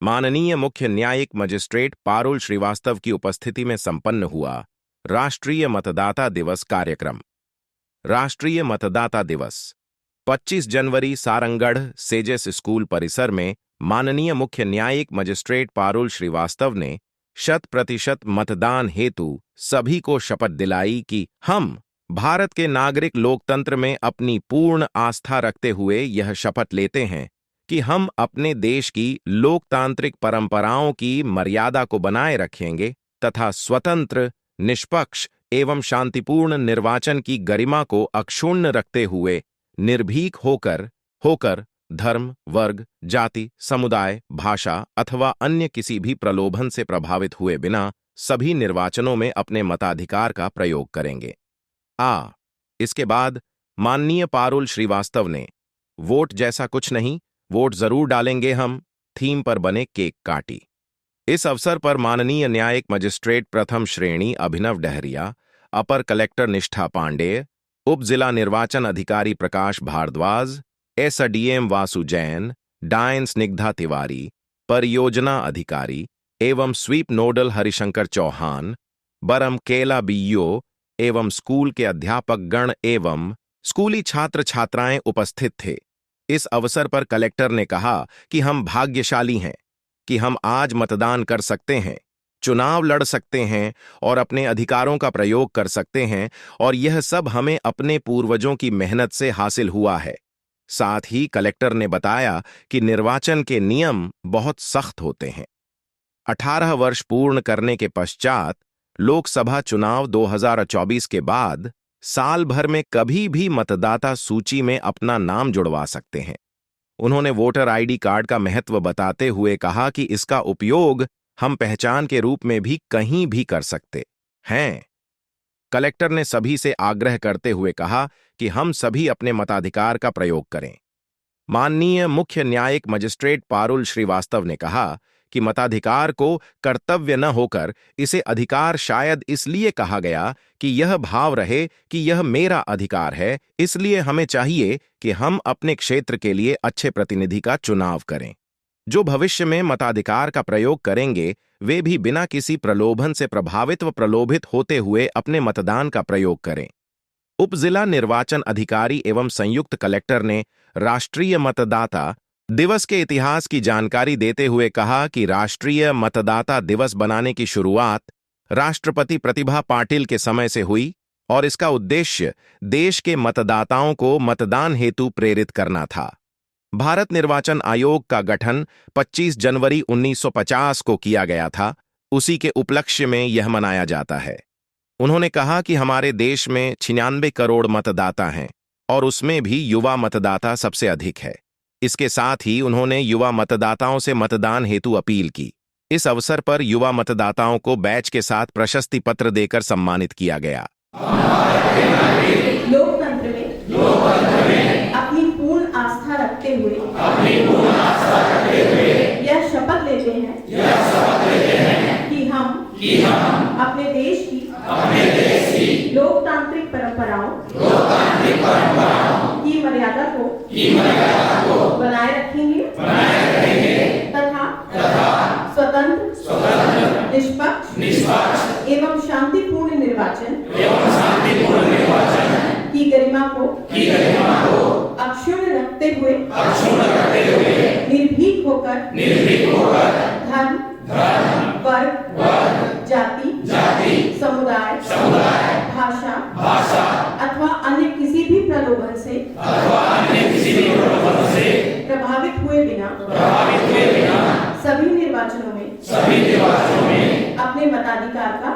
माननीय मुख्य न्यायिक मजिस्ट्रेट पारुल श्रीवास्तव की उपस्थिति में संपन्न हुआ राष्ट्रीय मतदाता दिवस कार्यक्रम। राष्ट्रीय मतदाता दिवस 25 जनवरी सारंगढ़ सेजेस स्कूल परिसर में माननीय मुख्य न्यायिक मजिस्ट्रेट पारुल श्रीवास्तव ने 100% मतदान हेतु सभी को शपथ दिलाई कि हम भारत के नागरिक लोकतंत्र में अपनी पूर्ण आस्था रखते हुए यह शपथ लेते हैं कि हम अपने देश की लोकतांत्रिक परंपराओं की मर्यादा को बनाए रखेंगे तथा स्वतंत्र, निष्पक्ष एवं शांतिपूर्ण निर्वाचन की गरिमा को अक्षुण्ण रखते हुए निर्भीक होकर धर्म, वर्ग, जाति, समुदाय, भाषा अथवा अन्य किसी भी प्रलोभन से प्रभावित हुए बिना सभी निर्वाचनों में अपने मताधिकार का प्रयोग करेंगे। इसके बाद माननीय पारुल श्रीवास्तव ने वोट जैसा कुछ नहीं, वोट जरूर डालेंगे हम थीम पर बने केक काटी। इस अवसर पर माननीय न्यायिक मजिस्ट्रेट प्रथम श्रेणी अभिनव डहरिया, अपर कलेक्टर निष्ठा पांडेय, उप जिला निर्वाचन अधिकारी प्रकाश भारद्वाज, एसडीएम वासु जैन, डायन स्निग्धा तिवारी, परियोजना अधिकारी एवं स्वीप नोडल हरिशंकर चौहान, बरम केला बीओ एवं स्कूल के अध्यापक गण एवं स्कूली छात्र छात्राएं उपस्थित थे। इस अवसर पर कलेक्टर ने कहा कि हम भाग्यशाली हैं कि हम आज मतदान कर सकते हैं, चुनाव लड़ सकते हैं और अपने अधिकारों का प्रयोग कर सकते हैं, और यह सब हमें अपने पूर्वजों की मेहनत से हासिल हुआ है। साथ ही कलेक्टर ने बताया कि निर्वाचन के नियम बहुत सख्त होते हैं। 18 वर्ष पूर्ण करने के पश्चात लोकसभा चुनाव 2024 के बाद साल भर में कभी भी मतदाता सूची में अपना नाम जुड़वा सकते हैं। उन्होंने वोटर आईडी कार्ड का महत्व बताते हुए कहा कि इसका उपयोग हम पहचान के रूप में भी कहीं भी कर सकते हैं। कलेक्टर ने सभी से आग्रह करते हुए कहा कि हम सभी अपने मताधिकार का प्रयोग करें। माननीय मुख्य न्यायिक मजिस्ट्रेट पारुल श्रीवास्तव ने कहा कि मताधिकार को कर्तव्य न होकर इसे अधिकार शायद इसलिए कहा गया कि यह भाव रहे कि यह मेरा अधिकार है, इसलिए हमें चाहिए कि हम अपने क्षेत्र के लिए अच्छे प्रतिनिधि का चुनाव करें। जो भविष्य में मताधिकार का प्रयोग करेंगे वे भी बिना किसी प्रलोभन से प्रभावित व प्रलोभित होते हुए अपने मतदान का प्रयोग करें। उप जिला निर्वाचन अधिकारी एवं संयुक्त कलेक्टर ने राष्ट्रीय मतदाता दिवस के इतिहास की जानकारी देते हुए कहा कि राष्ट्रीय मतदाता दिवस बनाने की शुरुआत राष्ट्रपति प्रतिभा पाटिल के समय से हुई और इसका उद्देश्य देश के मतदाताओं को मतदान हेतु प्रेरित करना था। भारत निर्वाचन आयोग का गठन 25 जनवरी 1950 को किया गया था, उसी के उपलक्ष्य में यह मनाया जाता है। उन्होंने कहा कि हमारे देश में 96 करोड़ मतदाता हैं और उसमें भी युवा मतदाता सबसे अधिक है। इसके साथ ही उन्होंने युवा मतदाताओं से मतदान हेतु अपील की। इस अवसर पर युवा मतदाताओं को बैच के साथ प्रशस्ति पत्र देकर सम्मानित किया गया। लोकतंत्र में अपनी पूर्ण आस्था रखते हुए यह शपथ लेते हैं कि हम अपने देश की लोकतांत्रिक परंपराओं की मर्यादा को बनाए रखेंगे तथा स्वतंत्र, निष्पक्ष एवं शांतिपूर्ण निर्वाचन की गरिमा को अक्षुण्ण रखते हुए निर्भीक होकर धर्म, वर्ग, जाति, समुदाय, भाषा अथवा अन्य किसी भी प्रलोभन से प्रभावित हुए बिना सभी निर्वाचनों में अपने मताधिकार का